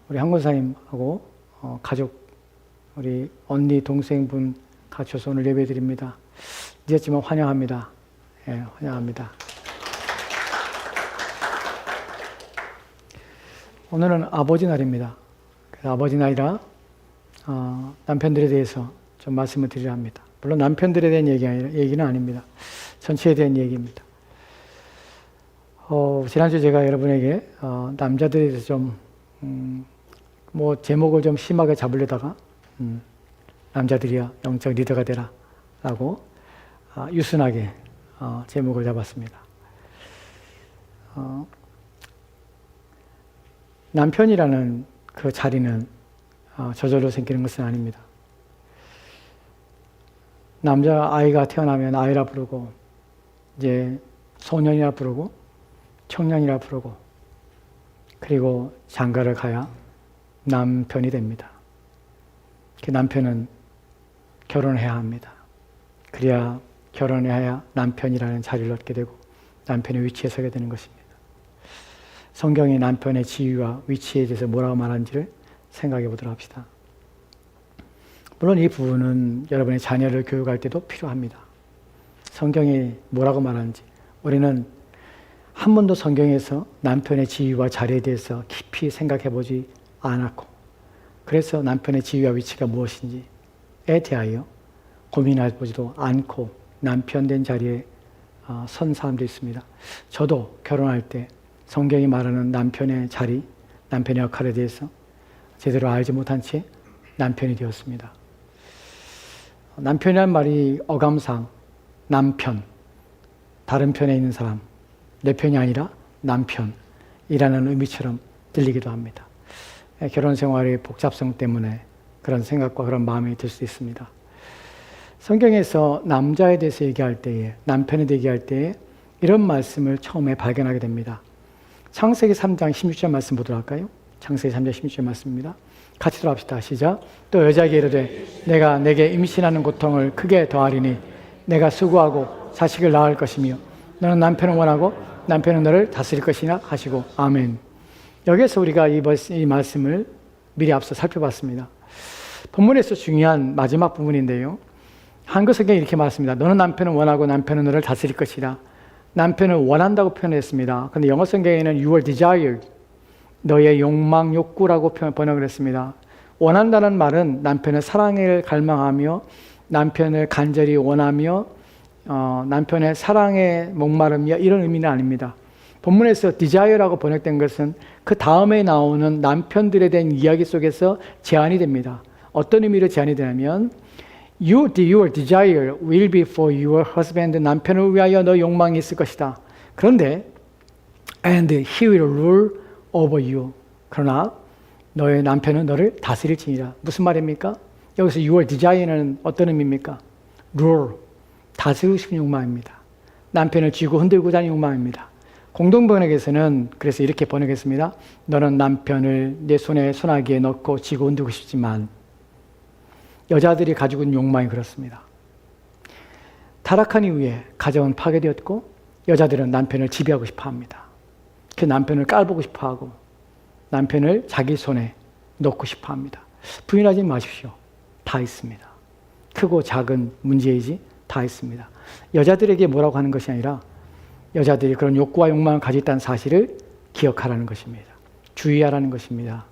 우리 한권사님하고 가족, 우리 언니, 동생분 갖춰서 오늘 예배 드립니다. 늦었지만 환영합니다. 예, 환영합니다. 오늘은 아버지 날입니다. 그래서 아버지 날이라 남편들에 대해서 좀 말씀을 드리려 합니다. 물론 남편들에 대한 얘기는 아닙니다. 전체에 대한 얘기입니다. 지난주 제가 여러분에게 남자들에 대해서 좀 제목을 좀 심하게 잡으려다가 남자들이야 영적 리더가 되라 라고 유순하게 제목을 잡았습니다. 남편이라는 그 자리는 저절로 생기는 것은 아닙니다. 남자 아이가 태어나면 아이라 부르고, 이제 소년이라 부르고, 청년이라 부르고, 그리고 장가를 가야 남편이 됩니다. 그 남편은 결혼해야 합니다. 그래야 결혼해야 남편이라는 자리를 얻게 되고 남편의 위치에 서게 되는 것입니다. 성경이 남편의 지위와 위치에 대해서 뭐라고 말하는지를 생각해 보도록 합시다. 물론 이 부분은 여러분의 자녀를 교육할 때도 필요합니다. 성경이 뭐라고 말하는지 우리는 한 번도 성경에서 남편의 지위와 자리에 대해서 깊이 생각해 보지 않았고, 그래서 남편의 지위와 위치가 무엇인지에 대하여 고민해보지도 않고 남편 된 자리에 선 사람도 있습니다. 저도 결혼할 때 성경이 말하는 남편의 자리, 남편의 역할에 대해서 제대로 알지 못한 채 남편이 되었습니다. 남편이란 말이 어감상 남편, 다른 편에 있는 사람, 내 편이 아니라 남편이라는 의미처럼 들리기도 합니다. 결혼 생활의 복잡성 때문에 그런 생각과 그런 마음이 들 수 있습니다. 성경에서 남자에 대해서 얘기할 때에, 남편에 대해 얘기할 때에 이런 말씀을 처음에 발견하게 됩니다. 창세기 3장 16절 말씀 보도록 할까요? 창세기 3장 16절 말씀입니다. 같이 들어갑시다. 시작. 또 여자에게 이르되 내가 내게 임신하는 고통을 크게 더하리니 내가 수고하고 자식을 낳을 것이며 너는 남편을 원하고 남편은 너를 다스릴 것이나 하시고. 아멘. 여기에서 우리가 이 말씀을 미리 앞서 살펴봤습니다. 본문에서 중요한 마지막 부분인데요. 한글 성경이 이렇게 말했습니다. 너는 남편을 원하고 남편은 너를 다스릴 것이라. 남편을 원한다고 표현했습니다. 그런데 영어 성경에는 you are desired, 너의 욕망, 욕구라고 번역을 했습니다. 원한다는 말은 남편의 사랑을 갈망하며 남편을 간절히 원하며 남편의 사랑에 목마르며 이런 의미는 아닙니다. 본문에서 desire라고 번역된 것은 그 다음에 나오는 남편들에 대한 이야기 속에서 제한이 됩니다. 어떤 의미로 제한이 되냐면 your desire will be for your husband. 남편을 위하여 너 욕망이 있을 것이다. 그런데 and he will rule over you. 그러나 너의 남편은 너를 다스릴지니라. 무슨 말입니까? 여기서 your desire는 어떤 의미입니까? rule, 다스리고 싶은 욕망입니다. 남편을 쥐고 흔들고 다니는 욕망입니다. 공동번역에서는 그래서 이렇게 번역했습니다. 너는 남편을 내 손에 손아귀에 넣고 쥐고 흔들고 싶지만, 여자들이 가지고 있는 욕망이 그렇습니다. 타락한 이후에 가정은 파괴되었고 여자들은 남편을 지배하고 싶어 합니다. 그 남편을 깔보고 싶어 하고 남편을 자기 손에 넣고 싶어 합니다. 부인하지 마십시오. 다 있습니다. 크고 작은 문제이지 다 있습니다. 여자들에게 뭐라고 하는 것이 아니라 여자들이 그런 욕구와 욕망을 가지고 있다는 사실을 기억하라는 것입니다. 주의하라는 것입니다.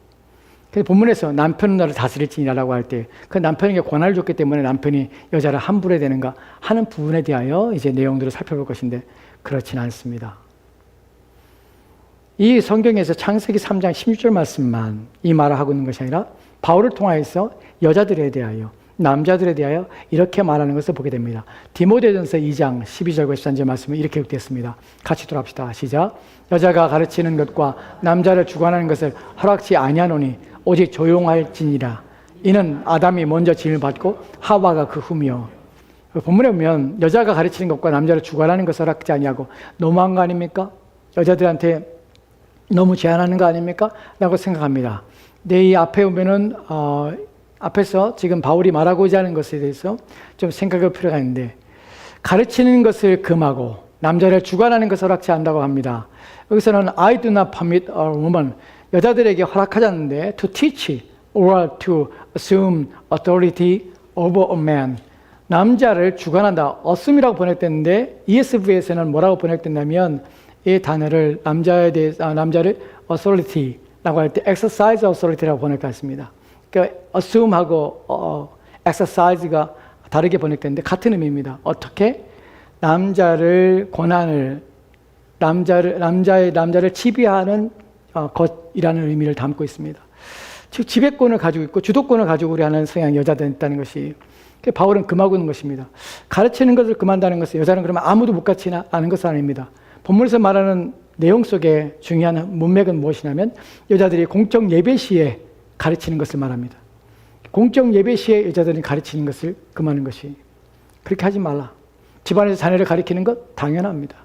본문에서 남편은 너를 다스릴지니라고 할 때 그 남편에게 권한을 줬기 때문에 남편이 여자를 함부로 되는가 하는 부분에 대하여 이제 내용들을 살펴볼 것인데 그렇지는 않습니다. 이 성경에서 창세기 3장 16절 말씀만 이 말을 하고 있는 것이 아니라 바울을 통하여서 여자들에 대하여 남자들에 대하여 이렇게 말하는 것을 보게 됩니다. 디모데전서 2장 12절과 13절 말씀은 이렇게 기록되었습니다. 같이 돌아갑시다. 시작. 여자가 가르치는 것과 남자를 주관하는 것을 허락지 아니하노니 오직 조용할지니라. 이는 아담이 먼저 지음을 받고 하와가 그 후며. 본문에 보면 여자가 가르치는 것과 남자를 주관하는 것을 허락지 아니하고 너무한 거 아닙니까? 여자들한테 너무 제한하는 거 아닙니까? 라고 생각합니다. 이 앞에 보면은 앞에서 지금 바울이 말하고자 하는 것에 대해서 좀 생각할 필요가 있는데, 가르치는 것을 금하고 남자를 주관하는 것을 허락지 않는다고 합니다. 여기서는 I do not permit a woman, 여자들에게 허락하지 않는데 to teach or to assume authority over a man. 남자를 주관한다. assume이라고 번역됐는데 ESV에서는 뭐라고 번역됐냐면 이 단어를 남자를 authority라고 할 때 exercise authority라고 번역했습니다. 그러니까 assume하고 exercise가 다르게 번역됐는데 같은 의미입니다. 어떻게 남자를 지배하는 것이라는 의미를 담고 있습니다. 즉 지배권을 가지고 있고 주도권을 가지고 우리 하는 성향 여자들이 있다는 것이 바울은 금하고 있는 것입니다. 가르치는 것을 금한다는 것은 여자는 그러면 아무도 못 가르치는 것은 아닙니다. 본문에서 말하는 내용 속에 중요한 문맥은 무엇이냐면 여자들이 공적 예배 시에 가르치는 것을 말합니다. 공적 예배 시에 여자들이 가르치는 것을 금하는 것이 그렇게 하지 말라. 집안에서 자녀를 가르치는 것 당연합니다.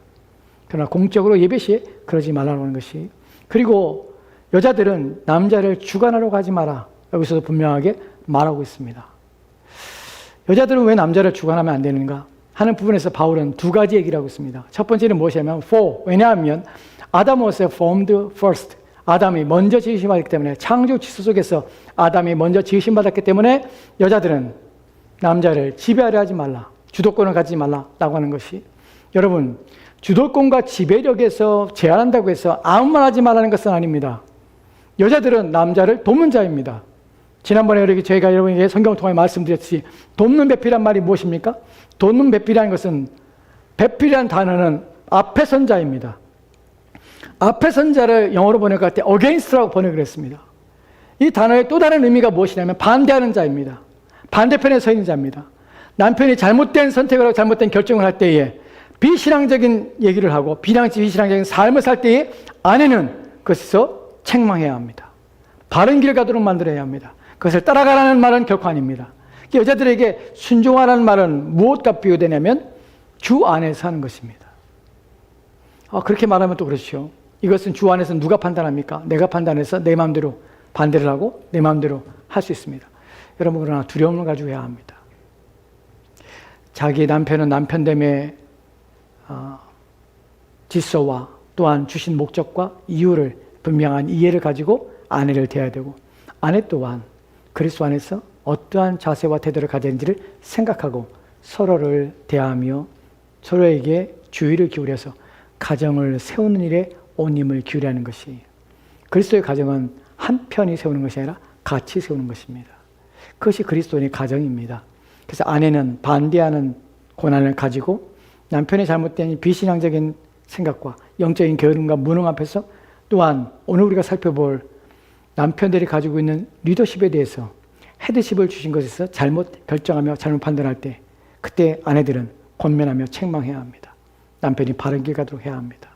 그러나 공적으로 예배 시에 그러지 말라는 하는 것이 그리고 여자들은 남자를 주관하려고 하지 마라. 여기서도 분명하게 말하고 있습니다. 여자들은 왜 남자를 주관하면 안 되는가 하는 부분에서 바울은 두 가지 얘기를 하고 있습니다. 첫 번째는 무엇이냐면 for, 왜냐하면 Adam was formed first. 아담이 먼저 지으심 받았기 때문에 창조 질서 속에서 아담이 먼저 지으심 받았기 때문에 여자들은 남자를 지배하려 하지 말라. 주도권을 가지지 말라라고 하는 것이 여러분 주도권과 지배력에서 제한한다고 해서 아무 말 하지 말라는 것은 아닙니다. 여자들은 남자를 돕는 자입니다. 지난번에 저희가 여러분에게 성경을 통해 말씀드렸듯이 돕는 배필이란 말이 무엇입니까? 돕는 배필이라는 것은 배필이라는 단어는 앞에 선 자입니다. 앞에 선 자를 영어로 번역할 때 against라고 번역을 했습니다. 이 단어의 또 다른 의미가 무엇이냐면 반대하는 자입니다. 반대편에 서 있는 자입니다. 남편이 잘못된 선택을 하고 잘못된 결정을 할 때에 비신앙적인 얘기를 하고 비신앙적인 삶을 살 때에 아내는 그것에서 책망해야 합니다. 바른 길 가도록 만들어야 합니다. 그것을 따라가라는 말은 결코 아닙니다. 여자들에게 순종하라는 말은 무엇과 비교되냐면 주 안에서 하는 것입니다. 그렇게 말하면 또 그렇죠. 이것은 주 안에서 누가 판단합니까? 내가 판단해서 내 마음대로 반대를 하고 내 마음대로 할 수 있습니다. 여러분 그러나 두려움을 가지고 해야 합니다. 자기 남편은 남편됨의 질서와 또한 주신 목적과 이유를 분명한 이해를 가지고 아내를 대해야 되고 아내 또한 그리스도 안에서 어떠한 자세와 태도를 가져야 하는지를 생각하고 서로를 대하며 서로에게 주의를 기울여서 가정을 세우는 일에 온 힘을 기울여야 하는 것이 그리스도의 가정은 한 편이 세우는 것이 아니라 같이 세우는 것입니다. 그것이 그리스도인의 가정입니다. 그래서 아내는 반대하는 고난을 가지고 남편의 잘못된 비신앙적인 생각과 영적인 게으름과 무능 앞에서 또한 오늘 우리가 살펴볼 남편들이 가지고 있는 리더십에 대해서 헤드십을 주신 것에서 잘못 결정하며 잘못 판단할 때 그때 아내들은 권면하며 책망해야 합니다. 남편이 바른 길 가도록 해야 합니다.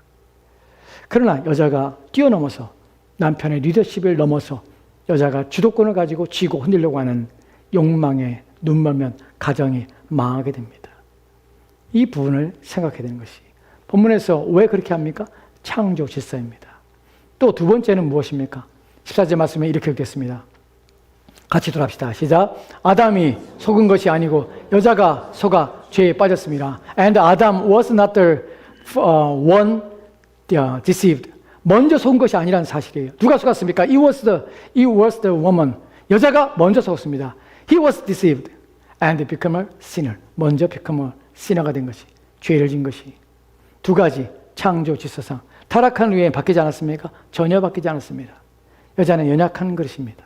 그러나 여자가 뛰어넘어서 남편의 리더십을 넘어서 여자가 주도권을 가지고 쥐고 흔들려고 하는 욕망에 눈멀면 가정이 망하게 됩니다. 이 부분을 생각해야 되는 것이 본문에서 왜 그렇게 합니까? 창조 질서입니다. 또 두 번째는 무엇입니까? 14절 말씀에 이렇게 읽겠습니다. 같이 돌아갑시다. 시작. 아담이 속은 것이 아니고 여자가 속아 죄에 빠졌습니다. And Adam was not the one deceived. 먼저 속은 것이 아니라는 사실이에요. 누가 속았습니까? It was the woman. 여자가 먼저 속았습니다. He was deceived and became a sinner. 먼저 become a sinner가 된 것이, 죄를 진 것이. 두 가지 창조 질서상 타락한 후에 바뀌지 않았습니까? 전혀 바뀌지 않았습니다. 여자는 연약한 그릇입니다.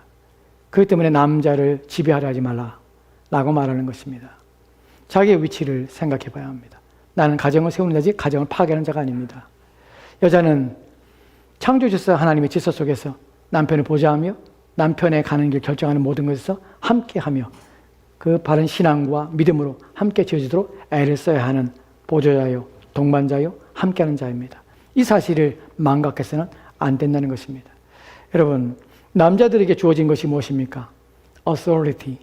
그렇기 때문에 남자를 지배하려 하지 말라라고 말하는 것입니다. 자기의 위치를 생각해 봐야 합니다. 나는 가정을 세우는 자지 가정을 파괴하는 자가 아닙니다. 여자는 창조 질서 하나님의 질서 속에서 남편을 보좌하며 남편의 가는 길 결정하는 모든 것에서 함께하며 그 바른 신앙과 믿음으로 함께 지어지도록 애를 써야 하는 보조자요, 동반자요, 함께하는 자입니다. 이 사실을 망각해서는 안 된다는 것입니다. 여러분, 남자들에게 주어진 것이 무엇입니까? authority,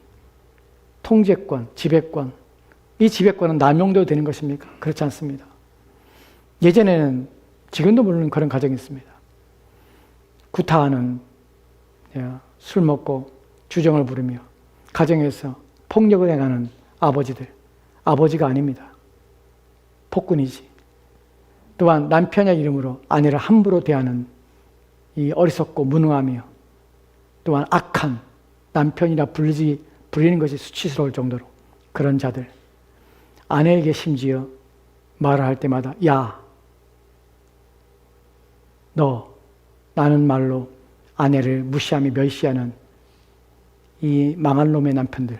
통제권, 지배권. 이 지배권은 남용돼도 되는 것입니까? 그렇지 않습니다. 예전에는, 지금도 물론 그런 가정이 있습니다. 구타하는, 술 먹고 주정을 부르며 가정에서 폭력을 행하는 아버지들. 아버지가 아닙니다. 폭군이지. 또한 남편의 이름으로 아내를 함부로 대하는 이 어리석고 무능하며 또한 악한 남편이라 불리는 것이 수치스러울 정도로 그런 자들, 아내에게 심지어 말을 할 때마다 야, 너, 나는 말로 아내를 무시하며 멸시하는 이 망할 놈의 남편들,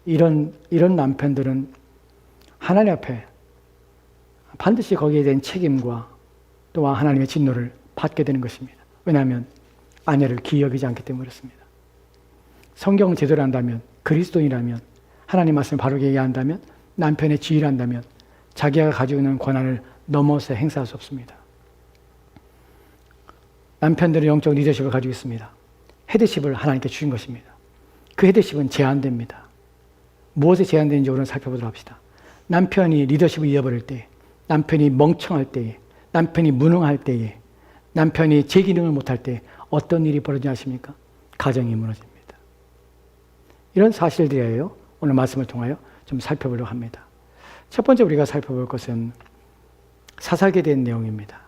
이런 남편들은 하나님 앞에 반드시 거기에 대한 책임과 또한 하나님의 진노를 받게 되는 것입니다. 왜냐하면 아내를 귀히 여기지 않기 때문에 그렇습니다. 성경을 제대로 한다면, 그리스도인이라면, 하나님 말씀을 바르게 얘기한다면, 남편의 지위를 한다면 자기가 가지고 있는 권한을 넘어서 행사할 수 없습니다. 남편들은 영적 리더십을 가지고 있습니다. 헤드십을 하나님께 주신 것입니다. 그 헤드십은 제한됩니다. 무엇에 제한되는지 오늘 살펴보도록 합시다. 남편이 리더십을 잃어버릴 때, 남편이 멍청할 때에, 남편이 무능할 때에, 남편이 제 기능을 못할 때 어떤 일이 벌어지지 아십니까? 가정이 무너집니다. 이런 사실들이에요. 오늘 말씀을 통하여 좀 살펴보려고 합니다. 첫 번째 우리가 살펴볼 것은 사사기에 대한 내용입니다.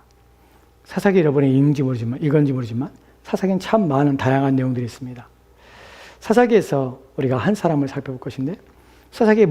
사사기 여러분이 읽은지 모르지만 사사기는 참 많은 다양한 내용들이 있습니다. 사사기에서 우리가 한 사람을 살펴볼 것인데, 사사기의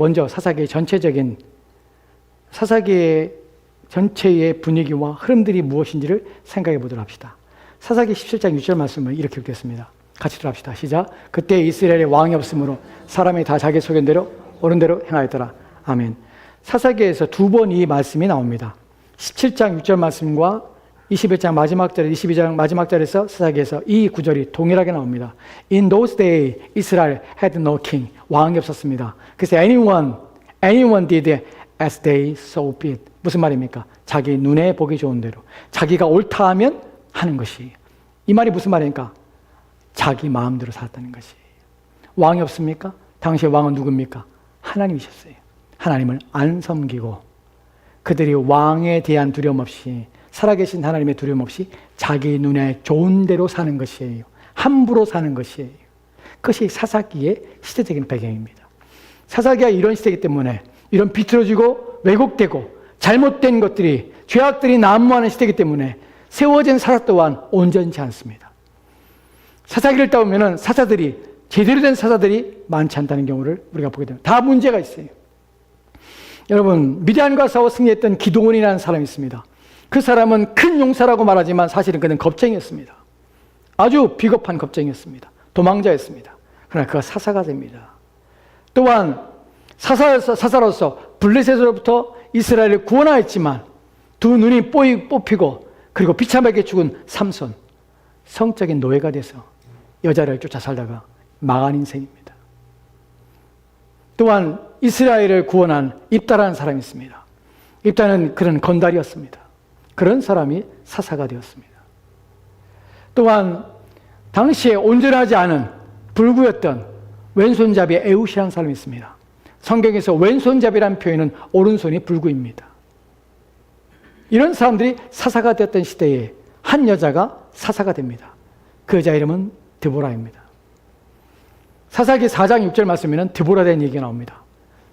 전체의 분위기와 흐름들이 무엇인지를 생각해 보도록 합시다. 사사기 17장 6절 말씀을 이렇게 읽겠습니다. 같이 들어갑시다. 시작. 그때 이스라엘에 왕이 없으므로 사람이 다 자기 소견대로 옳은 대로 행하였더라. 아멘. 사사기에서 두 번 이 말씀이 나옵니다. 17장 6절 말씀과 21장 마지막 절에 22장 마지막 절에서 사사기에서 이 구절이 동일하게 나옵니다. In those days Israel had no king. 왕이 없었습니다. 그래서 anyone did as they saw fit. 무슨 말입니까? 자기 눈에 보기 좋은 대로 자기가 옳다 하면 하는 것이. 이 말이 무슨 말입니까? 자기 마음대로 살았다는 것이. 왕이 없습니까? 당시의 왕은 누굽니까? 하나님이셨어요. 하나님을 안 섬기고 그들이 왕에 대한 두려움 없이, 살아계신 하나님의 두려움 없이 자기 눈에 좋은 대로 사는 것이에요. 함부로 사는 것이에요. 그것이 사사기의 시대적인 배경입니다. 사사기가 이런 시대이기 때문에, 이런 비틀어지고 왜곡되고 잘못된 것들이, 죄악들이 난무하는 시대이기 때문에 세워진 사사 또한 온전치 않습니다. 사사기를 읽다 보면 제대로 된 사사들이 많지 않다는 경우를 우리가 보게 됩니다. 다 문제가 있어요. 여러분, 미디안과 싸워 승리했던 기드온이라는 사람이 있습니다. 그 사람은 큰 용사라고 말하지만 사실은 그는 겁쟁이였습니다. 아주 비겁한 겁쟁이였습니다. 도망자였습니다. 그러나 그가 사사가 됩니다. 또한 사사로서 블레셋으로부터 이스라엘을 구원하였지만 두 눈이 뽑히고 그리고 비참하게 죽은 삼손, 성적인 노예가 돼서 여자를 쫓아 살다가 망한 인생입니다. 또한 이스라엘을 구원한 입다라는 사람이 있습니다. 입다는 그런 건달이었습니다. 그런 사람이 사사가 되었습니다. 또한 당시에 온전하지 않은 불구였던 왼손잡이 에웃이라는 사람이 있습니다. 성경에서 왼손잡이라는 표현은 오른손이 불구입니다. 이런 사람들이 사사가 되었던 시대에 한 여자가 사사가 됩니다. 그 여자 이름은 드보라입니다. 사사기 4장 6절 말씀에는 드보라에 대한 얘기가 나옵니다.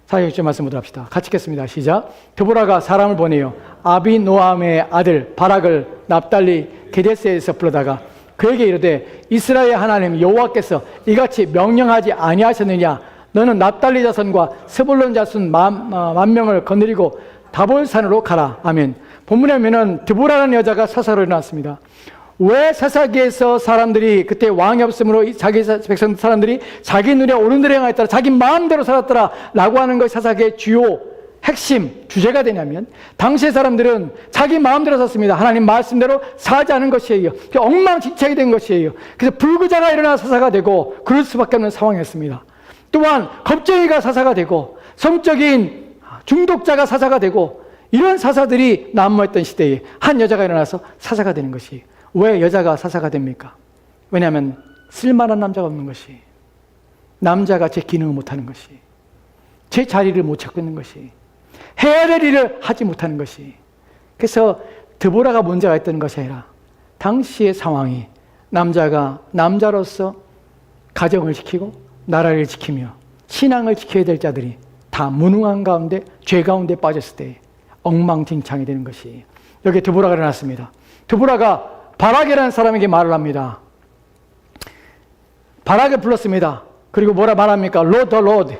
4장 6절 말씀 보도록 합시다. 같이 읽겠습니다. 시작. 드보라가 사람을 보내요 아비노암의 아들 바락을 납달리 게데스에서 불러다가 그에게 이르되 이스라엘 하나님 여호와께서 이같이 명령하지 아니하셨느냐? 너는 납달리 자손과 스불론 자손 만 명을 거느리고 다볼산으로 가라. 아멘. 본문에 보면은 드보라라는 여자가 사사로 일어났습니다. 왜 사사기에서 사람들이 그때 왕이 없으므로 자기 백성 사람들이 자기 눈에 옳은 대로 행하였더라, 자기 마음대로 살았더라 라고 하는 것이 사사기의 주요 핵심 주제가 되냐면, 당시의 사람들은 자기 마음대로 샀습니다. 하나님 말씀대로 살지 않은 것이에요. 엉망진창이 된 것이에요. 그래서 불구자가 일어나 사사가 되고 그럴 수밖에 없는 상황이었습니다. 또한 겁쟁이가 사사가 되고 성적인 중독자가 사사가 되고 이런 사사들이 난무했던 시대에 한 여자가 일어나서 사사가 되는 것이. 왜 여자가 사사가 됩니까? 왜냐하면 쓸만한 남자가 없는 것이, 남자가 제 기능을 못하는 것이, 제 자리를 못 찾고 있는 것이, 해야 될 일을 하지 못하는 것이. 그래서 드보라가 문제가 있던 것이 아니라 당시의 상황이 남자가 남자로서 가정을 지키고 나라를 지키며 신앙을 지켜야 될 자들이 다 무능한 가운데 죄 가운데 빠졌을 때 엉망진창이 되는 것이. 여기에 드보라가 일어났습니다. 드보라가 바락이라는 사람에게 말을 합니다. 바락을 불렀습니다. 그리고 뭐라 말합니까? Lord, the Lord.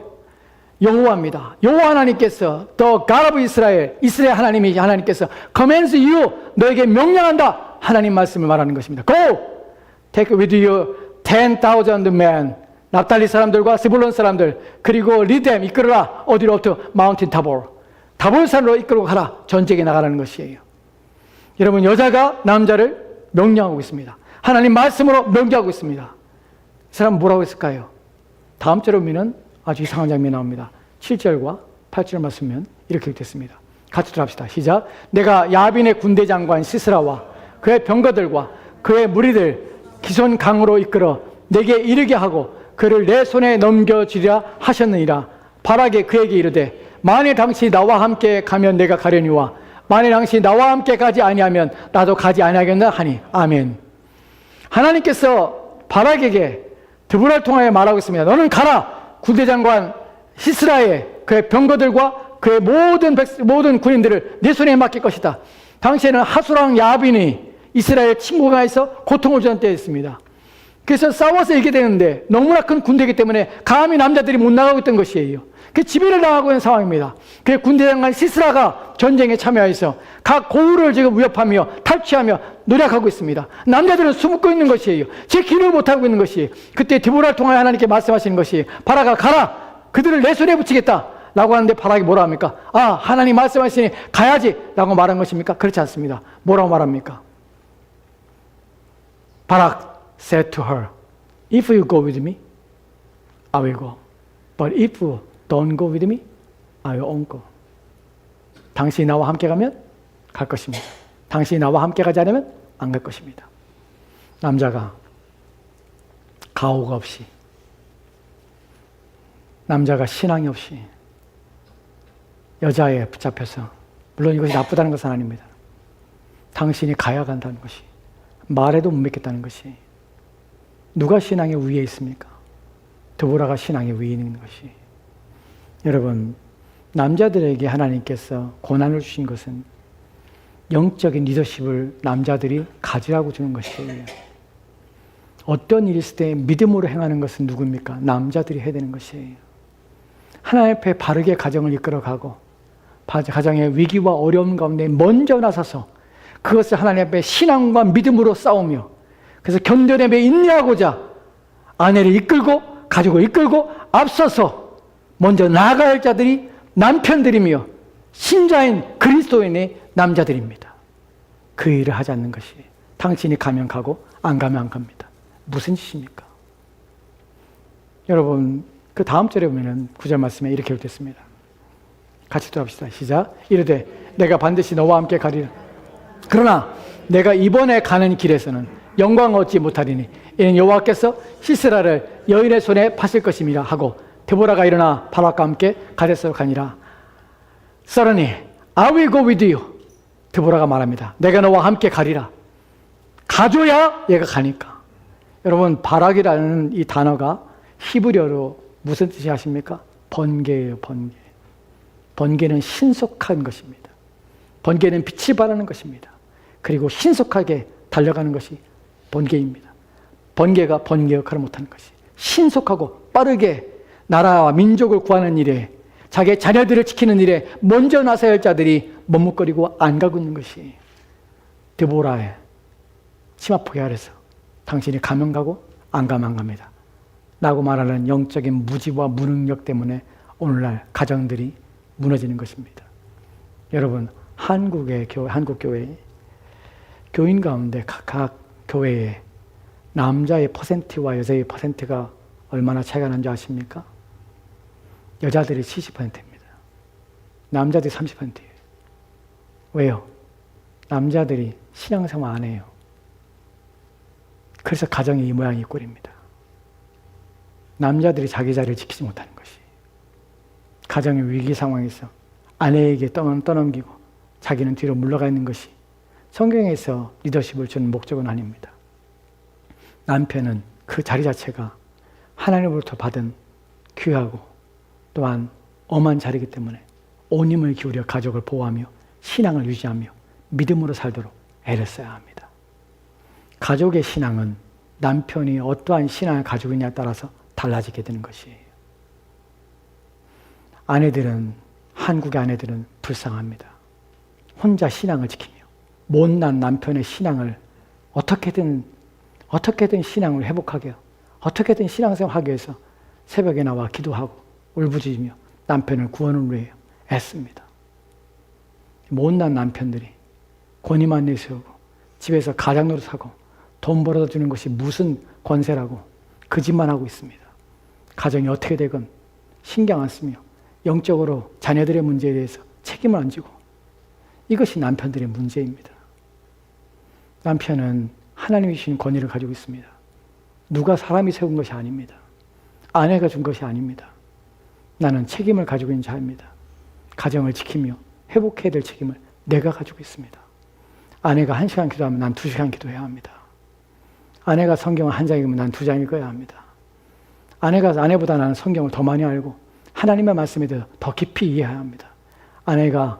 여호와입니다. 여호와 하나님께서 The God of Israel, 이스라엘 하나님께서 commands you, 너에게 명령한다. 하나님 말씀을 말하는 것입니다. Go, take with you 10,000 men. 납달리 사람들과 스불론 사람들, 그리고 lead them, 이끌어라. 어디로부터? Mountain Tabor. 다볼산으로 이끌고 가라. 전쟁에 나가라는 것이에요. 여러분, 여자가 남자를 명령하고 있습니다. 하나님 말씀으로 명령하고 있습니다. 이 사람은 뭐라고 했을까요? 다음 절에 보면 아주 이상한 장면이 나옵니다. 7절과 8절 말씀은 이렇게 됐습니다. 같이 들어갑시다. 시작. 내가 야빈의 군대 장관 시스라와 그의 병거들과 그의 무리들 기손 강으로 이끌어 내게 이르게 하고 그를 내 손에 넘겨주리라 하셨느니라. 바락에 그에게 이르되 만일 당신이 나와 함께 가면 내가 가려니와 만일 당신이 나와 함께 가지 아니하면 나도 가지 아니하겠나 하니. 아멘. 하나님께서 바락에게 드보라를 통하여 말하고 있습니다. 너는 가라. 군대장관 시스라의 그의 병거들과 그의 모든 군인들을 내 손에 맡길 것이다. 당시에는 하수랑 야빈이 이스라엘 침공하여서 고통을 주는 때였습니다. 그래서 싸워서 이기게 되는데 너무나 큰 군대이기 때문에 감히 남자들이 못 나가고 있던 것이에요. 그 지배를 당하고 있는 상황입니다. 그 군대장관 시스라가 전쟁에 참여해서 각 고을을 지금 위협하며 탈취하며 노력하고 있습니다. 남자들은 숨고 있는 것이에요. 제 길을 못하고 있는 것이에요. 그때 디보라를 통하여 하나님께 말씀하시는 것이 바락아 가라. 그들을 내 손에 붙이겠다. 라고 하는데 바락이 뭐라 합니까? 아, 하나님 말씀하시니 가야지. 라고 말한 것입니까? 그렇지 않습니다. 뭐라고 말합니까? 바락 said to her, if you go with me, I will go. But if you don't go with me, I won't go. 당신이 나와 함께 가면 갈 것입니다. 당신이 나와 함께 가지 않으면 안 갈 것입니다. 남자가 가오가 없이, 남자가 신앙이 없이 여자에 붙잡혀서, 물론 이것이 나쁘다는 것은 아닙니다. 당신이 가야 간다는 것이, 말해도 못 믿겠다는 것이, 누가 신앙의 위에 있습니까? 드보라가 신앙의 위에 있는 것이. 여러분, 남자들에게 하나님께서 고난을 주신 것은 영적인 리더십을 남자들이 가지라고 주는 것이에요. 어떤 일이 있을 때 믿음으로 행하는 것은 누굽니까? 남자들이 해야 되는 것이에요. 하나님 앞에 바르게 가정을 이끌어가고 가정의 위기와 어려움 가운데 먼저 나서서 그것을 하나님 앞에 신앙과 믿음으로 싸우며, 그래서 견뎌내며 인내하고자 아내를 이끌고 가족을 이끌고 앞서서 먼저 나아가야 할 자들이 남편들이며 신자인 그리스도인의 남자들입니다. 그 일을 하지 않는 것이, 당신이 가면 가고 안 가면 안 갑니다. 무슨 짓입니까? 여러분, 그 다음 절에 보면은 9절 말씀에 이렇게 읽겠습니다. 같이 또 합시다. 시작. 이르되 내가 반드시 너와 함께 가리라. 그러나 내가 이번에 가는 길에서는 영광을 얻지 못하리니 이는 여호와께서 시스라를 여인의 손에 파실 것임이라 하고 데보라가 일어나 바락과 함께 가데스로 가니라. Suddenly I will go with you. 데보라가 말합니다. 내가 너와 함께 가리라. 가줘야 얘가 가니까. 여러분, 바락이라는 이 단어가 히브리어로 무슨 뜻이 아십니까? 번개예요, 번개. 번개는 신속한 것입니다. 번개는 빛이 바라는 것입니다. 그리고 신속하게 달려가는 것이 번개입니다. 번개가 번개 역할을 못하는 것이, 신속하고 빠르게 나라와 민족을 구하는 일에, 자기의 자녀들을 지키는 일에 먼저 나서야 할 자들이 머뭇거리고 안 가고 있는 것이 데보라의 치마폭에 아래서 당신이 가면 가고 안 가면 안 갑니다 라고 말하는 영적인 무지와 무능력 때문에 오늘날 가정들이 무너지는 것입니다. 여러분, 한국 교회 교인 가운데 각 교회에 남자의 퍼센트와 여자의 퍼센트가 얼마나 차이가 난지 아십니까? 여자들이 70%입니다. 남자들이 30%예요. 왜요? 남자들이 신앙생활 안 해요. 그래서 가정이 이 모양이 꼴입니다. 남자들이 자기 자리를 지키지 못하는 것이, 가정의 위기 상황에서 아내에게 떠넘기고 자기는 뒤로 물러가 있는 것이 성경에서 리더십을 주는 목적은 아닙니다. 남편은 그 자리 자체가 하나님으로부터 받은 귀하고 또한 엄한 자리이기 때문에 온 힘을 기울여 가족을 보호하며 신앙을 유지하며 믿음으로 살도록 애를 써야 합니다. 가족의 신앙은 남편이 어떠한 신앙을 가지고 있냐에 따라서 달라지게 되는 것이에요. 한국의 아내들은 불쌍합니다. 혼자 신앙을 지키며 못난 남편의 신앙을 어떻게든 신앙을 회복하게, 어떻게든 신앙생활 하기 위해서 새벽에 나와 기도하고 울부짖으며 남편을 구원을 위해 애씁니다. 못난 남편들이 권위만 내세우고 집에서 가장 노릇하고 돈 벌어다 주는 것이 무슨 권세라고 그 짓만 하고 있습니다. 가정이 어떻게 되건 신경 안 쓰며 영적으로 자녀들의 문제에 대해서 책임을 안 지고, 이것이 남편들의 문제입니다. 남편은 하나님이 주신 권위를 가지고 있습니다. 누가 사람이 세운 것이 아닙니다. 아내가 준 것이 아닙니다. 나는 책임을 가지고 있는 자입니다. 가정을 지키며 회복해야 될 책임을 내가 가지고 있습니다. 아내가 1시간 기도하면 난 2시간 기도해야 합니다. 아내가 성경을 1장 읽으면 난 2장 읽어야 합니다. 아내보다 나는 성경을 더 많이 알고 하나님의 말씀에 대해서 더 깊이 이해해야 합니다. 아내가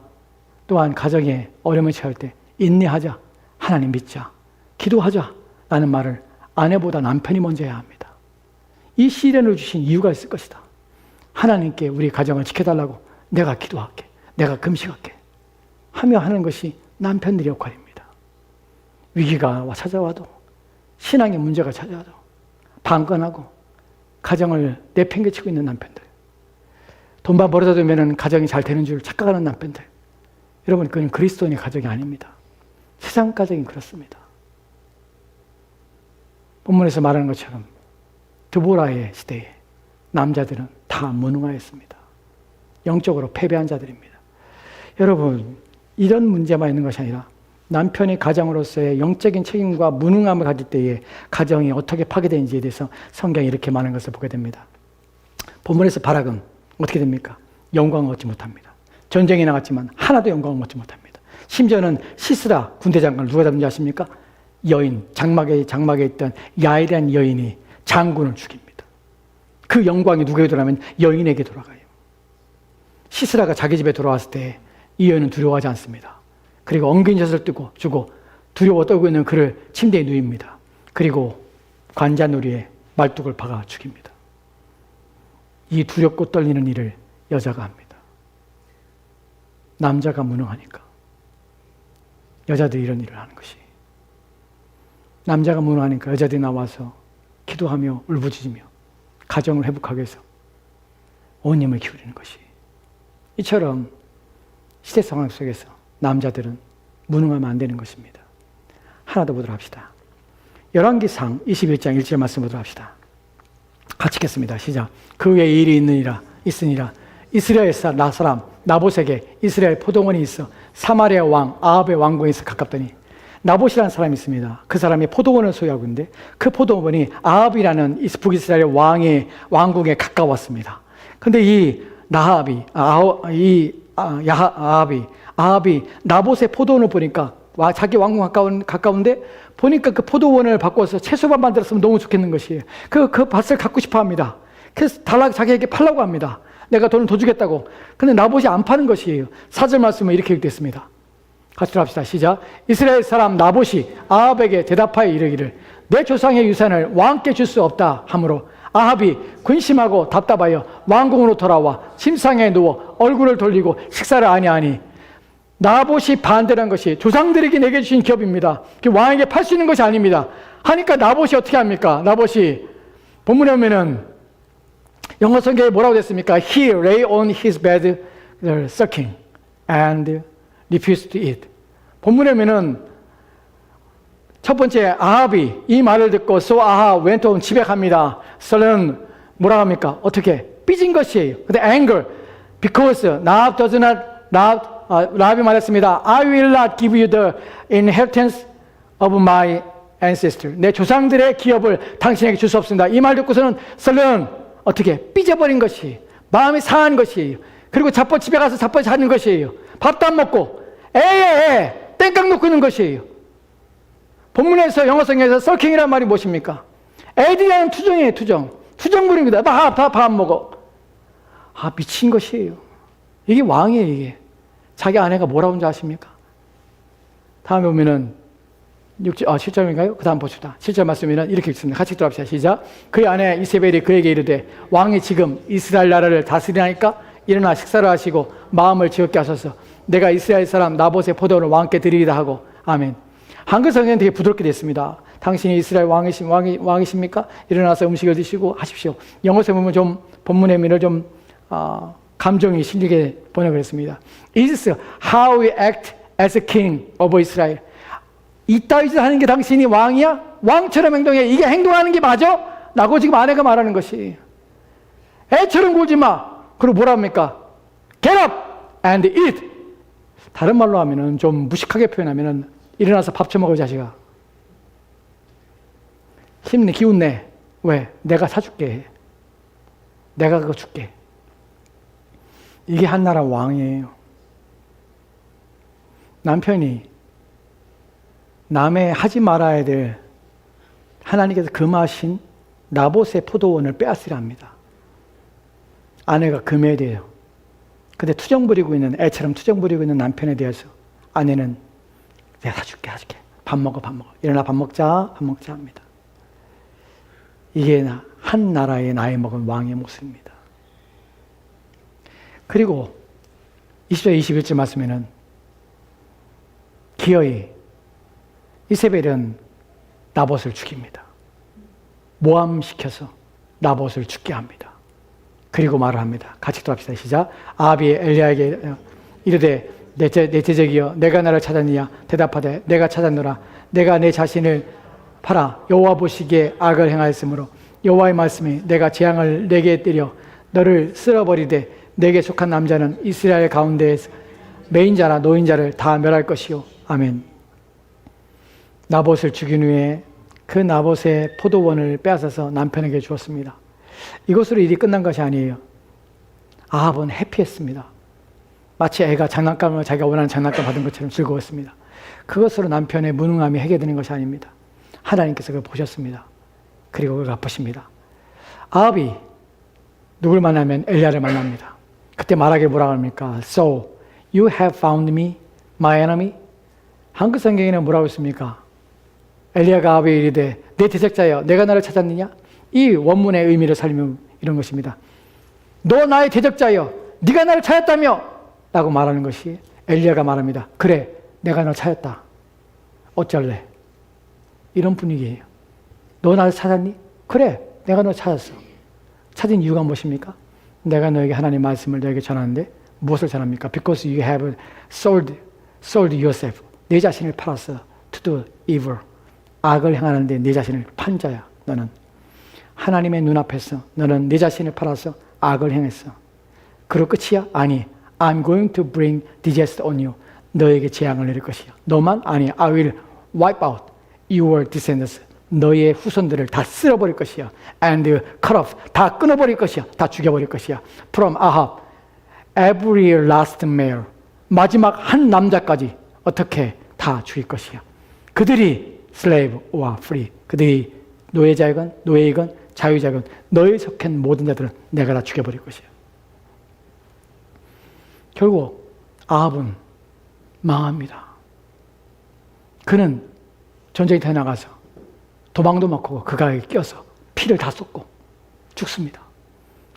또한 가정에 어려움을 처할 때 인내하자, 하나님 믿자, 기도하자 라는 말을 아내보다 남편이 먼저 해야 합니다. 이 시련을 주신 이유가 있을 것이다. 하나님께 우리 가정을 지켜달라고 내가 기도할게, 내가 금식할게 하며 하는 것이 남편들의 역할입니다. 위기가 찾아와도, 신앙의 문제가 찾아와도 방관하고 가정을 내팽개치고 있는 남편들, 돈만 벌어다 두면 가정이 잘 되는 줄 착각하는 남편들, 여러분, 그건 그리스도인의 가정이 아닙니다. 세상 가정이 그렇습니다. 본문에서 말하는 것처럼 드보라의 시대에 남자들은 다 무능하였습니다. 영적으로 패배한 자들입니다. 여러분, 이런 문제만 있는 것이 아니라 남편이 가장으로서의 영적인 책임과 무능함을 가질 때에 가정이 어떻게 파괴되는지에 대해서 성경이 이렇게 많은 것을 보게 됩니다. 본문에서 바락은 어떻게 됩니까? 영광을 얻지 못합니다. 전쟁에 나갔지만 하나도 영광을 얻지 못합니다. 심지어는 시스라 군대장관을 누가 잡는지 아십니까? 여인, 장막에 있던 야일이라는 여인이 장군을 죽입니다. 그 영광이 누구에게 돌아가면 여인에게 돌아가요. 시스라가 자기 집에 돌아왔을 때 이 여인은 두려워하지 않습니다. 그리고 엉킨 젖을 주고 두려워 떨고 있는 그를 침대에 누입니다. 그리고 관자놀이에 말뚝을 박아 죽입니다. 이 두렵고 떨리는 일을 여자가 합니다. 남자가 무능하니까 여자들이 이런 일을 하는 것이, 남자가 무능하니까 여자들이 나와서 기도하며 울부짖으며 가정을 회복하기 위해서 온 힘을 기울이는 것이, 이처럼 시대 상황 속에서 남자들은 무능하면 안 되는 것입니다. 하나 더 보도록 합시다. 열왕기상 21장 1절 말씀 보도록 합시다. 같이 읽겠습니다. 시작. 그 외에 일이 있으니라 이스라엘 사람 나봇에게 이스라엘 포도원이 있어 사마리아 왕 아합의 왕궁에 있어 가깝더니, 나봇이라는 사람이 있습니다. 그 사람이 포도원을 소유하고 있는데 그 포도원이 아합이라는 북이스라엘 왕의 왕궁에 가까웠습니다. 그런데 이 아합이 나봇의 포도원을 보니까, 자기 왕궁 가까운데 보니까 그 포도원을 바꿔서 채소밭 만들었으면 너무 좋겠는 것이에요. 그 밭을 갖고 싶어 합니다. 그래서 자기에게 팔라고 합니다. 내가 돈을 더 주겠다고. 근데 나봇이 안 파는 것이에요. 4절 말씀은 이렇게 읽겠습니다. 같이 들어갑시다. 시작. 이스라엘 사람 나봇이 아합에게 대답하여 이르기를, 내 조상의 유산을 왕께 줄 수 없다 하므로 아합이 근심하고 답답하여 왕궁으로 돌아와 침상에 누워 얼굴을 돌리고 식사를 아니하니, 나봇이 반대라는 것이 조상들에게 내게 주신 기업입니다. 왕에게 팔 수 있는 것이 아닙니다. 하니까 나봇이 어떻게 합니까? 나봇이 본문에 보면은 영어 성경에 뭐라고 됐습니까? He lay on his bed sucking and refused to eat. 본문에 보면은 첫 번째 아합이 이 말을 듣고 so 아합 went on, 집에 갑니다. 설은 뭐라고 합니까? 어떻게? 삐진 것이에요. 근데 anger, because 나합 does not, 나합이 말했습니다. I will not give you the inheritance of my ancestor. 내 조상들의 기업을 당신에게 줄 수 없습니다. 이 말 듣고서는 설은 어떻게? 삐져버린 것이, 마음이 상한 것이에요. 그리고 집에 가서 자빠져 자는 것이에요. 밥도 안 먹고 땡깡 놓고 있는 것이에요. 본문에서 영어 성경에서 썰킹이라는 말이 무엇입니까? 애들이라는 투정이에요. 투정부립니다. 밥 안 먹어. 미친 것이에요. 이게 왕이에요. 이게 자기 아내가 뭐라고 하는지 아십니까? 다음에 보면은 7절인가요? 그 다음 봅시다. 7절 말씀에는 이렇게 읽습니다. 같이 들어봅시다. 시작. 그의 아내 이세벨이 그에게 이르되 왕이 지금 이스라엘 나라를 다스리나이까? 일어나 식사를 하시고 마음을 즐겁게 하소서. 내가 이스라엘 사람 나봇의 포도원을 왕께 드리리다 하고. 아멘. 한글 성경은 되게 부드럽게 됐습니다. 당신이 이스라엘 왕이십니까? 일어나서 음식을 드시고 하십시오. 영어 성경은 좀 본문의 미를 좀 감정이 실리게 번역을 했습니다. Is how we act as a king of Israel. 이따위 짓 하는 게 당신이 왕이야? 왕처럼 행동해. 이게 행동하는 게 맞아? 라고 지금 아내가 말하는 것이. 애처럼 굴지 마. 그리고 뭐라 합니까? Get up and eat. 다른 말로 하면은 좀 무식하게 표현하면은 일어나서 밥 처먹어 자식아. 힘내, 기운내. 왜? 내가 사줄게. 내가 그거 줄게. 이게 한 나라 왕이에요. 남편이 남의 하지 말아야 될 하나님께서 금하신 나봇의 포도원을 빼앗으려 합니다. 아내가 금해야 돼요. 근데 투정 부리고 있는, 애처럼 투정 부리고 있는 남편에 대해서 아내는 내가 사줄게. 밥 먹어. 일어나 밥 먹자 합니다. 이게 한 나라의 나이 먹은 왕의 모습입니다. 그리고 20절 21절 말씀에는 기어이 이세벨은 나봇을 죽입니다. 모함시켜서 나봇을 죽게 합니다. 그리고 말을 합니다. 같이 들어갑시다. 시작. 아합이 엘리야에게 이르되 내 제적이여 내가 나를 찾았느냐? 대답하되 내가 찾았노라. 내가 내 자신을 팔아 여호와 보시기에 악을 행하였으므로 여호와의 말씀이 내가 재앙을 내게 때려 너를 쓸어버리되 내게 속한 남자는 이스라엘 가운데에서 매인자나 노인자를 다 멸할 것이요. 아멘. 나봇을 죽인 후에 그 나봇의 포도원을 빼앗아서 남편에게 주었습니다. 이것으로 일이 끝난 것이 아니에요. 아합은 해피했습니다. 마치 애가 장난감을 자기가 원하는 장난감 받은 것처럼 즐거웠습니다. 그것으로 남편의 무능함이 해결되는 것이 아닙니다. 하나님께서 그걸 보셨습니다. 그리고 그걸 갚으십니다. 아합이 누굴 만나면 엘리야를 만납니다. 그때 말하길 뭐라고 합니까? So, you have found me, my enemy? 한글 성경에는 뭐라고 했습니까? 엘리야가 아합에게 이르되 내 대적자여 내가 나를 찾았느냐? 이 원문의 의미를 살리면 이런 것입니다. 너 나의 대적자여 네가 나를 찾았다며? 라고 말하는 것이 엘리야가 말합니다. 그래 내가 너를 찾았다. 어쩔래? 이런 분위기예요. 너 나를 찾았니? 그래 내가 너를 찾았어. 찾은 이유가 무엇입니까? 내가 너에게 하나님의 말씀을 너에게 전하는데 무엇을 전합니까? Because you have sold yourself. 내 자신을 팔았어. To do evil. 악을 행하는데 내 자신을 판 자야. 너는 하나님의 눈앞에서 너는 내 자신을 팔아서 악을 행했어. 그리고 끝이야? 아니. I'm going to bring disaster on you. 너에게 재앙을 내릴 것이야. 너만? 아니. I will wipe out your descendants. 너의 후손들을 다 쓸어버릴 것이야. And cut off. 다 끊어버릴 것이야. 다 죽여버릴 것이야. From Ahab. Every last male. 마지막 한 남자까지 어떻게 다 죽일 것이야. 그들이 slave or free. 그들이 노예이건 자유자건 너에 속한 모든 자들은 내가 다 죽여버릴 것이야. 결국 아합은 망합니다. 그는 전쟁터에 나가서 도망도 못 하고 그가에 껴서 피를 다 쏟고 죽습니다.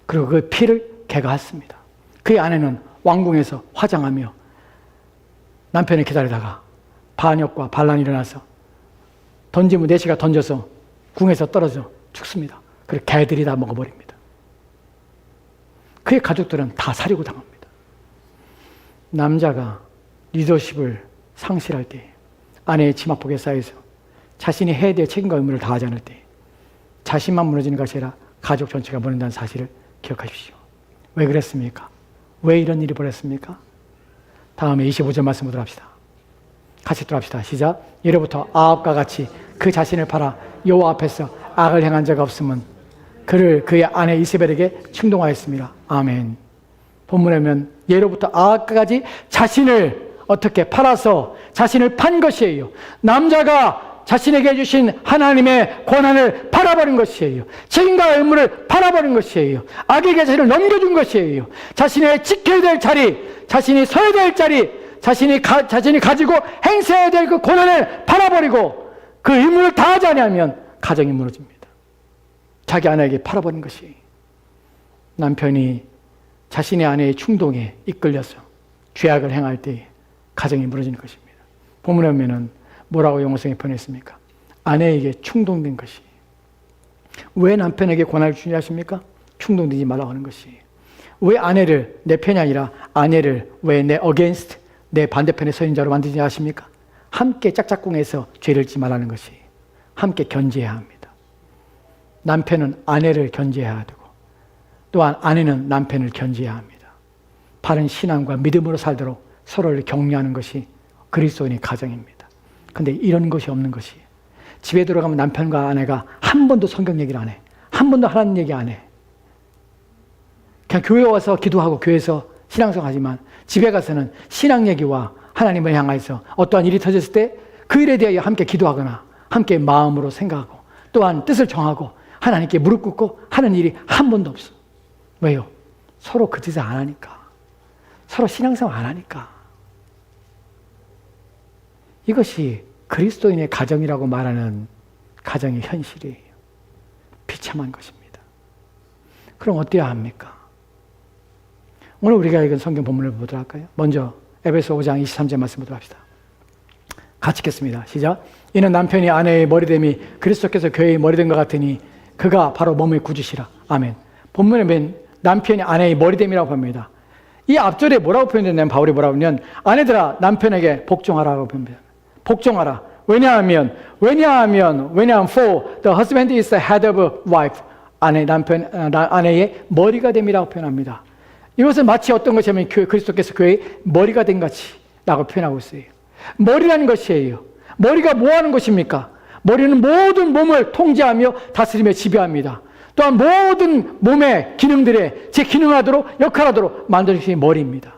그리고 그 피를 개가했습니다. 그의 아내는 왕궁에서 화장하며 남편을 기다리다가 반역과 반란이 일어나서 던지면 내시가 던져서 궁에서 떨어져 죽습니다. 그리고 개들이 다 먹어버립니다. 그의 가족들은 다 사리고 당합니다. 남자가 리더십을 상실할 때, 아내의 치마폭에 쌓여서 자신이 해야 될 책임과 의무를 다하지 않을 때 자신만 무너지는 것이 아니라 가족 전체가 무너진다는 사실을 기억하십시오. 왜 그랬습니까? 왜 이런 일이 벌어졌습니까? 다음에 25절 말씀 보도록 합시다. 같이 들어갑시다. 시작. 예로부터 아합과 같이 그 자신을 팔아 여호와 앞에서 악을 행한 자가 없으면 그를 그의 아내 이세벨에게 충동하였습니다. 아멘. 본문에 보면 예로부터 아합까지 자신을 어떻게 팔아서 자신을 판 것이에요. 남자가 자신에게 주신 하나님의 권한을 팔아버린 것이에요. 책임과 의무를 팔아버린 것이에요. 악에게 자신을 넘겨준 것이에요. 자신의 지켜야 될 자리, 자신이 서야 될 자리, 자신이 가지고 행사해야 될 그 권한을 팔아버리고 그 의무를 다하지 않으면 가정이 무너집니다. 자기 아내에게 팔아버린 것이 남편이 자신의 아내의 충동에 이끌려서 죄악을 행할 때에 가정이 무너지는 것입니다. 본문에 보면은 뭐라고 영어성에 번역했습니까? 아내에게 충동된 것이. 왜 남편에게 권한을 주냐 하십니까? 충동되지 말라고 하는 것이. 왜 아내를 내 편이 아니라 아내를 왜 내 against 내 반대편에 서 있는 자로 만드냐 하십니까? 함께 짝짝꿍해서 죄를 짓지 말라는 것이. 함께 견제해야 합니다. 남편은 아내를 견제해야 되고 또한 아내는 남편을 견제해야 합니다. 바른 신앙과 믿음으로 살도록 서로를 격려하는 것이 그리스도인의 가정입니다. 그런데 이런 것이 없는 것이 집에 들어가면 남편과 아내가 한 번도 성경 얘기를 안 해. 한 번도 하나님 얘기 안 해. 그냥 교회 와서 기도하고 교회에서 신앙생활 하지만 집에 가서는 신앙 얘기와 하나님을 향해서 어떠한 일이 터졌을 때 그 일에 대하여 함께 기도하거나 함께 마음으로 생각하고 또한 뜻을 정하고 하나님께 무릎 꿇고 하는 일이 한 번도 없어. 왜요? 서로 그 짓을 안 하니까. 서로 신앙생활 안 하니까. 이것이 그리스도인의 가정이라고 말하는 가정의 현실이에요. 비참한 것입니다. 그럼 어때야 합니까? 오늘 우리가 읽은 성경 본문을 보도록 할까요? 먼저 에베소 5장 23절 말씀 보도록 합시다. 같이 읽겠습니다. 시작. 이는 남편이 아내의 머리됨이 그리스도께서 교회의 머리된 것 같으니 그가 바로 몸의 구주시라. 아멘. 본문에 보면 남편이 아내의 머리됨이라고 합니다. 이 앞절에 뭐라고 표현됐냐면 바울이 뭐라고 하면 아내들아 남편에게 복종하라고 표현합니다. 복종하라. 왜냐하면 for the husband is the head of wife. 아내의 머리가 됨이라고 표현합니다. 이것은 마치 어떤 것이냐면 그리스도께서 교회의 머리가 된 것이라고 표현하고 있어요. 머리라는 것이에요. 머리가 뭐 하는 것입니까? 머리는 모든 몸을 통제하며 다스리며 지배합니다. 또한 모든 몸의 기능들에 제 기능하도록 역할하도록 만드신 머리입니다.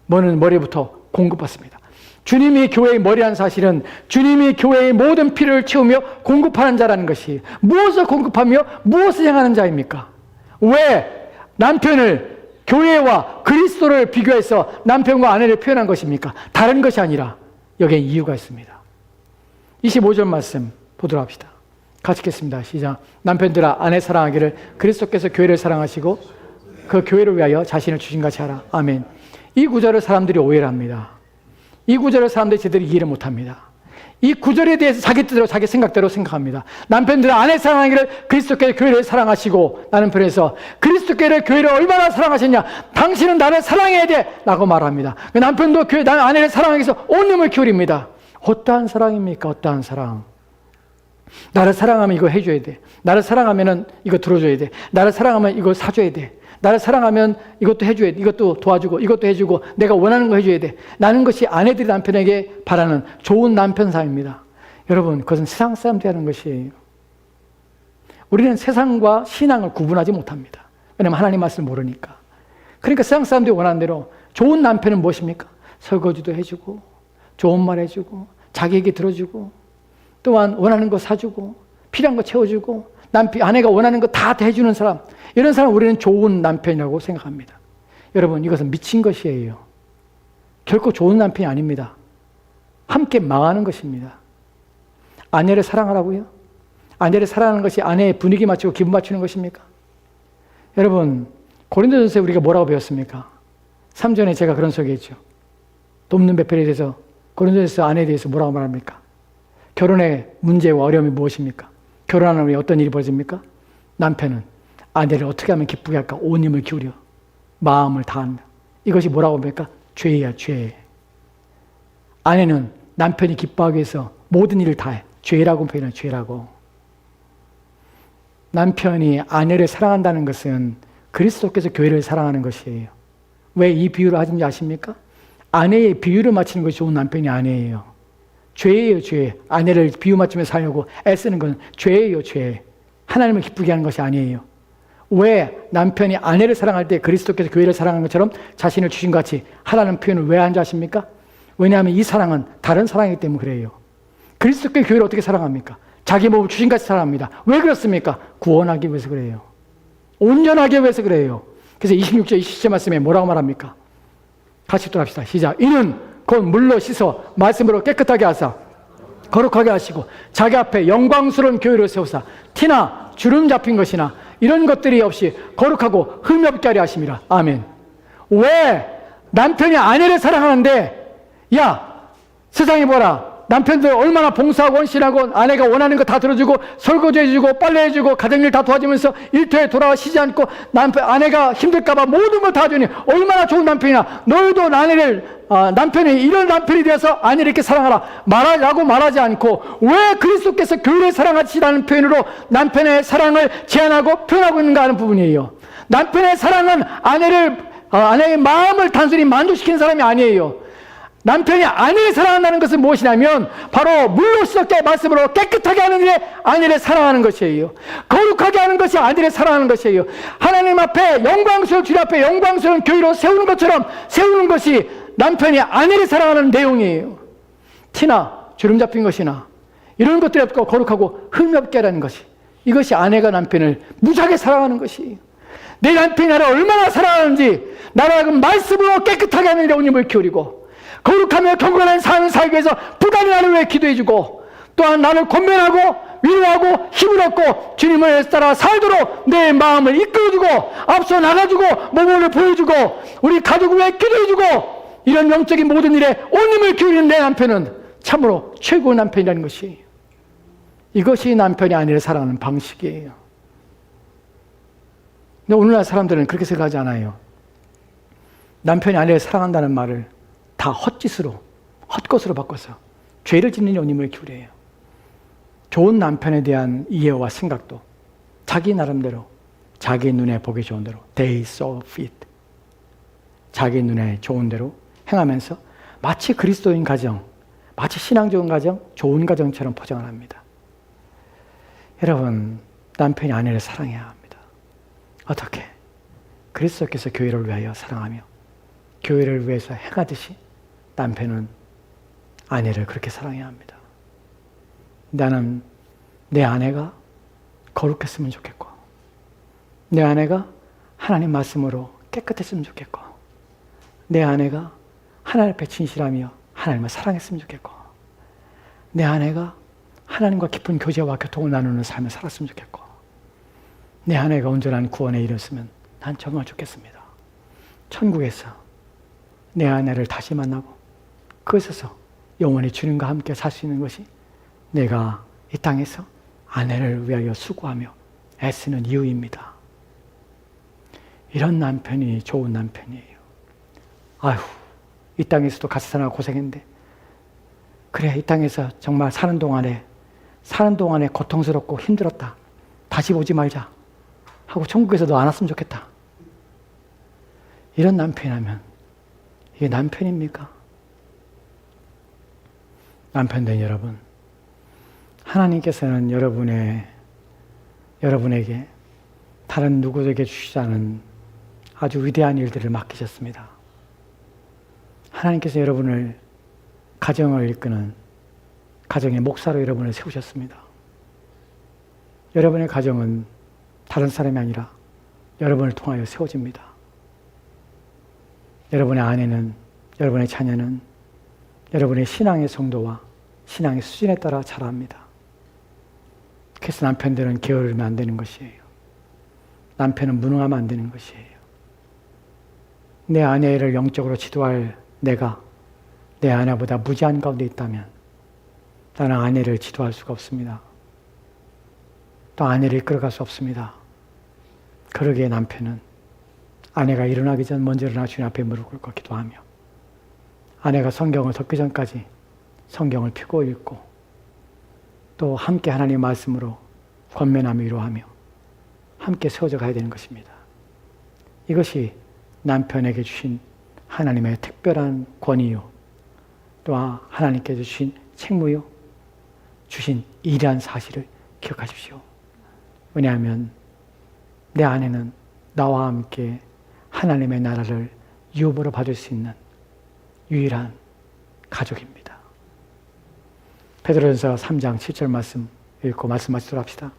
머리는 머리부터 공급받습니다. 주님이 교회의 머리라는 사실은 주님이 교회의 모든 필요를 채우며 공급하는 자라는 것이 무엇을 공급하며 무엇을 행하는 자입니까? 왜 남편을 교회와 그리스도를 비교해서 남편과 아내를 표현한 것입니까? 다른 것이 아니라 여기에 이유가 있습니다. 25절 말씀 보도록 합시다. 같이 읽겠습니다. 시작. 남편들아 아내 사랑하기를 그리스도께서 교회를 사랑하시고 그 교회를 위하여 자신을 주신 같이 하라. 아멘. 이 구절을 사람들이 오해를 합니다. 이 구절을 사람들이 제대로 이해를 못합니다. 이 구절에 대해서 자기 뜻대로 자기 생각대로 생각합니다. 남편들은 아내 사랑하기를 그리스도께서 교회를 사랑하시고 나는 편에서 그리스도께서 교회를 얼마나 사랑하셨냐 당신은 나를 사랑해야 돼 라고 말합니다. 남편도 아내를 사랑하기 위해서 온 힘을 기울입니다. 어떠한 사랑입니까? 어떠한 사랑. 나를 사랑하면 이거 해줘야 돼. 나를 사랑하면 이거 들어줘야 돼. 나를 사랑하면 이거 사줘야 돼. 나를 사랑하면 이것도 해줘야 돼. 이것도 도와주고 이것도 해주고 내가 원하는 거 해줘야 돼. 라는 것이 아내들이 남편에게 바라는 좋은 남편 삶입니다. 여러분 그것은 세상 사람들이 하는 것이에요. 우리는 세상과 신앙을 구분하지 못합니다. 왜냐하면 하나님 말씀을 모르니까. 그러니까 세상 사람들이 원하는 대로 좋은 남편은 무엇입니까? 설거지도 해주고 좋은 말 해주고 자기 얘기 들어주고 또한 원하는 거 사주고 필요한 거 채워주고 아내가 원하는 거 다 해주는 사람, 이런 사람 우리는 좋은 남편이라고 생각합니다. 여러분 이것은 미친 것이에요. 결코 좋은 남편이 아닙니다. 함께 망하는 것입니다. 아내를 사랑하라고요? 아내를 사랑하는 것이 아내의 분위기 맞추고 기분 맞추는 것입니까? 여러분 고린도전서에 우리가 뭐라고 배웠습니까? 3전에 제가 그런 소개했죠. 돕는 배필에 대해서 고린도전서 아내에 대해서 뭐라고 말합니까? 결혼의 문제와 어려움이 무엇입니까? 결혼하는 후에 어떤 일이 벌어집니까? 남편은 아내를 어떻게 하면 기쁘게 할까? 온 힘을 기울여 마음을 다한다. 이것이 뭐라고 합니까? 죄야, 죄. 아내는 남편이 기뻐하기 위해서 모든 일을 다 해. 죄라고 표현해, 죄라고. 남편이 아내를 사랑한다는 것은 그리스도께서 교회를 사랑하는 것이에요. 왜 이 비유를 하는지 아십니까? 아내의 비유를 맞추는 것이 좋은 남편이 아니에요. 죄예요, 죄. 아내를 비유 맞추며 살려고 애쓰는 건 죄예요, 죄. 하나님을 기쁘게 하는 것이 아니에요. 왜 남편이 아내를 사랑할 때 그리스도께서 교회를 사랑하는 것처럼 자신을 주신 것 같이 하라는 표현을 왜 하는지 아십니까? 왜냐하면 이 사랑은 다른 사랑이기 때문에 그래요. 그리스도께서 교회를 어떻게 사랑합니까? 자기 몸을 주신 같이 사랑합니다. 왜 그렇습니까? 구원하기 위해서 그래요. 온전하기 위해서 그래요. 그래서 26절, 27절 말씀에 뭐라고 말합니까? 같이 또 합시다. 시작. 이는 곧 물로 씻어 말씀으로 깨끗하게 하사 거룩하게 하시고 자기 앞에 영광스러운 교회를 세우사 티나 주름 잡힌 것이나 이런 것들이 없이 거룩하고 흠이 없게 하려 하심이라. 아멘. 왜 남편이 아내를 사랑하는데, 야 세상에 보라, 남편들 얼마나 봉사하고 헌신하고 아내가 원하는 거 다 들어주고 설거지해주고 빨래해주고 가정일 다 도와주면서 일터에 돌아와 쉬지 않고 아내가 힘들까봐 모든 걸 다 주니 얼마나 좋은 남편이냐. 너희도 남편이 이런 남편이 되어서 아내를 이렇게 사랑하라 말하라고 말하지 않고, 왜 그리스도께서 교회를 사랑하시라는 표현으로 남편의 사랑을 제안하고 표현하고 있는가 하는 부분이에요. 남편의 사랑은 아내의 마음을 단순히 만족시키는 사람이 아니에요. 남편이 아내를 사랑한다는 것은 무엇이냐면 바로 물로 씻었게 말씀으로 깨끗하게 하는 일에 아내를 사랑하는 것이에요. 거룩하게 하는 것이 아내를 사랑하는 것이에요. 하나님 앞에 영광스러운, 주님 앞에 영광스러운 교회로 세우는 것처럼 세우는 것이 남편이 아내를 사랑하는 내용이에요. 티나 주름 잡힌 것이나 이런 것들이 없고 거룩하고 흠이 없게 하라는 것이, 이것이 아내가 남편을 무지하게 사랑하는 것이에요. 내 남편이 나를 얼마나 사랑하는지, 나를 말씀으로 깨끗하게 하는 일에 온힘을 기울이고 거룩하며 경건한 삶을 살기 위해서 부단히 나를 위해 기도해주고, 또한 나를 권면하고 위로하고 힘을 얻고 주님을 따라 살도록 내 마음을 이끌어주고 앞서 나가주고 몸을 보여주고 우리 가족을 위해 기도해주고, 이런 영적인 모든 일에 온 힘을 기울이는 내 남편은 참으로 최고의 남편이라는 것이, 이것이 남편이 아내를 사랑하는 방식이에요. 근데 오늘날 사람들은 그렇게 생각하지 않아요. 남편이 아내를 사랑한다는 말을 다 헛것으로 바꿔서 죄를 짓는 온힘을 기울여요. 좋은 남편에 대한 이해와 생각도 자기 나름대로, 자기 눈에 보기 좋은 대로 they saw fit, 자기 눈에 좋은 대로 행하면서 마치 그리스도인 가정, 마치 신앙 좋은 가정, 좋은 가정처럼 포장을 합니다. 여러분, 남편이 아내를 사랑해야 합니다. 어떻게? 그리스도께서 교회를 위하여 사랑하며 교회를 위해서 행하듯이 남편은 아내를 그렇게 사랑해야 합니다. 나는 내 아내가 거룩했으면 좋겠고, 내 아내가 하나님 말씀으로 깨끗했으면 좋겠고, 내 아내가 하나님 앞에 진실하며 하나님을 사랑했으면 좋겠고, 내 아내가 하나님과 깊은 교제와 교통을 나누는 삶을 살았으면 좋겠고, 내 아내가 온전한 구원에 이르렀으면 난 정말 좋겠습니다. 천국에서 내 아내를 다시 만나고 그곳에서 영원히 주님과 함께 살 수 있는 것이 내가 이 땅에서 아내를 위하여 수고하며 애쓰는 이유입니다. 이런 남편이 좋은 남편이에요. 아휴, 이 땅에서도 같이 살아 고생했는데, 그래, 이 땅에서 정말 사는 동안에 고통스럽고 힘들었다, 다시 보지 말자 하고 천국에서 너 안 왔으면 좋겠다. 이런 남편이라면 이게 남편입니까? 남편된 여러분, 하나님께서는 여러분에게 다른 누구에게 주시지 않은 아주 위대한 일들을 맡기셨습니다. 하나님께서 여러분을 가정을 이끄는 가정의 목사로 여러분을 세우셨습니다. 여러분의 가정은 다른 사람이 아니라 여러분을 통하여 세워집니다. 여러분의 아내는, 여러분의 자녀는 여러분의 신앙의 정도와 신앙의 수준에 따라 자랍니다. 그래서 남편들은 게으르면 안 되는 것이에요. 남편은 무능하면 안 되는 것이에요. 내 아내를 영적으로 지도할 내가 내 아내보다 무지한 가운데 있다면 나는 아내를 지도할 수가 없습니다. 또 아내를 이끌어갈 수 없습니다. 그러기에 남편은 아내가 일어나기 전 먼저 일어나 주님 앞에 무릎 꿇고 기도하며, 아내가 성경을 덮기 전까지 성경을 펴고 읽고, 또 함께 하나님의 말씀으로 권면하며 위로하며 함께 세워져 가야 되는 것입니다. 이것이 남편에게 주신 하나님의 특별한 권위요, 또 하나님께서 주신 책무요, 주신 일이란 사실을 기억하십시오. 왜냐하면 내 아내는 나와 함께 하나님의 나라를 유업으로 받을 수 있는 유일한 가족입니다. 베드로전서 3장 7절 말씀 읽고 말씀 마치도록 합시다.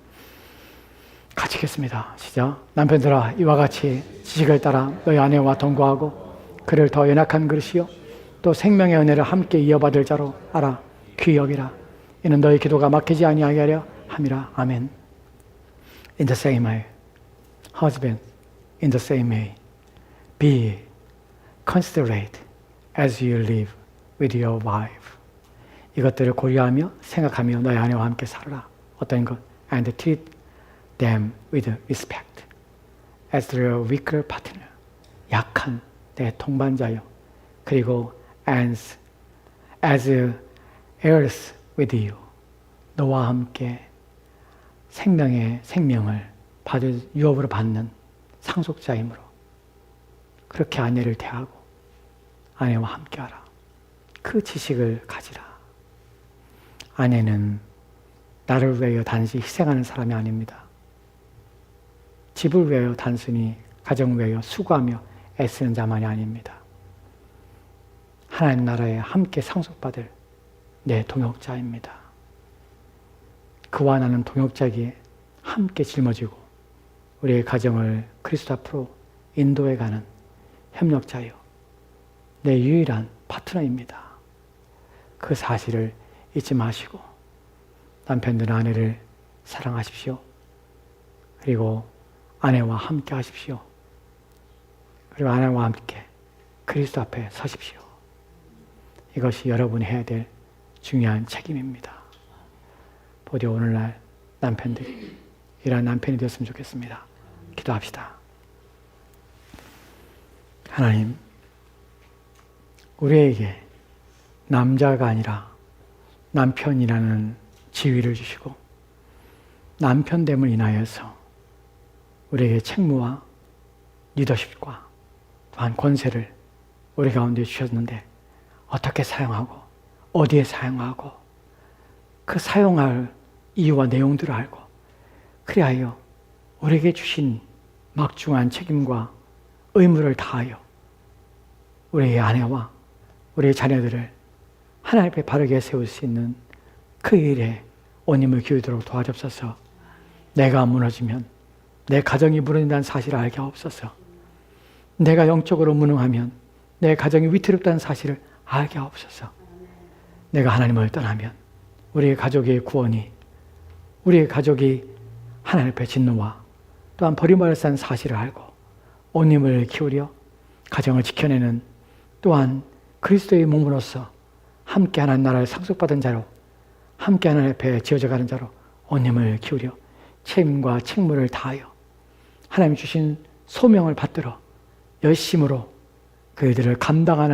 같이 읽겠습니다. 시작. 남편들아, 이와 같이 지식을 따라 너희 아내와 동거하고 그를 더 연약한 그릇이요 또 생명의 은혜를 함께 이어받을 자로 알아 귀히 여기라. 이는 너희 기도가 막히지 아니하게 하려 함이라. 아멘. In the same way, husband, in the same way, be considerate as you live with your wife. 이것들을 고려하며 생각하며 너희 아내와 함께 살아라. 어떤 것? And treat them with respect as their weaker partner. 약한 내 동반자요. 그리고 as heirs with you. 너와 함께 생명을 받을 유업으로 받는 상속자이므로 그렇게 아내를 대하고 아내와 함께하라. 그 지식을 가지라. 아내는 나를 위하여 단지 희생하는 사람이 아닙니다. 집을 위하여 단순히 가정을 위하여 수고하며 애쓰는 자만이 아닙니다. 하나님 나라에 함께 상속받을 내 동역자입니다. 그와 나는 동역자기에 함께 짊어지고 우리의 가정을 그리스도 앞으로 인도해가는 협력자요. 내 유일한 파트너입니다. 그 사실을 잊지 마시고 남편들 아내를 사랑하십시오. 그리고 아내와 함께 하십시오. 그리고 아내와 함께 그리스도 앞에 서십시오. 이것이 여러분이 해야 될 중요한 책임입니다. 부디 오늘날 남편들이 이러한 남편이 되었으면 좋겠습니다. 기도합시다. 하나님, 우리에게 남자가 아니라 남편이라는 지위를 주시고 남편됨을 인하여서 우리에게 책무와 리더십과 또한 권세를 우리 가운데 주셨는데 어떻게 사용하고 어디에 사용하고 그 사용할 이유와 내용들을 알고 그리하여 우리에게 주신 막중한 책임과 의무를 다하여 우리의 아내와 우리의 자녀들을 하나님 앞에 바르게 세울 수 있는 그 일에 온 힘을 기울이도록 도와주옵소서. 내가 무너지면 내 가정이 무너진다는 사실을 알게 하옵소서. 내가 영적으로 무능하면 내 가정이 위태롭다는 사실을 알게 하옵소서. 내가 하나님을 떠나면 우리의 가족의 구원이 우리의 가족이 하나님 앞에 진노와 또한 버림받았다는 사실을 알고 온 힘을 기울여 가정을 지켜내는 또한 그리스도의 몸으로서 함께 하나님 나라를 상속받은 자로 함께 하나님 앞에 지어져가는 자로 온 힘을 기울여 책임과 책무를 다하여 하나님 주신 소명을 받들어 열심으로 그들을 감당하는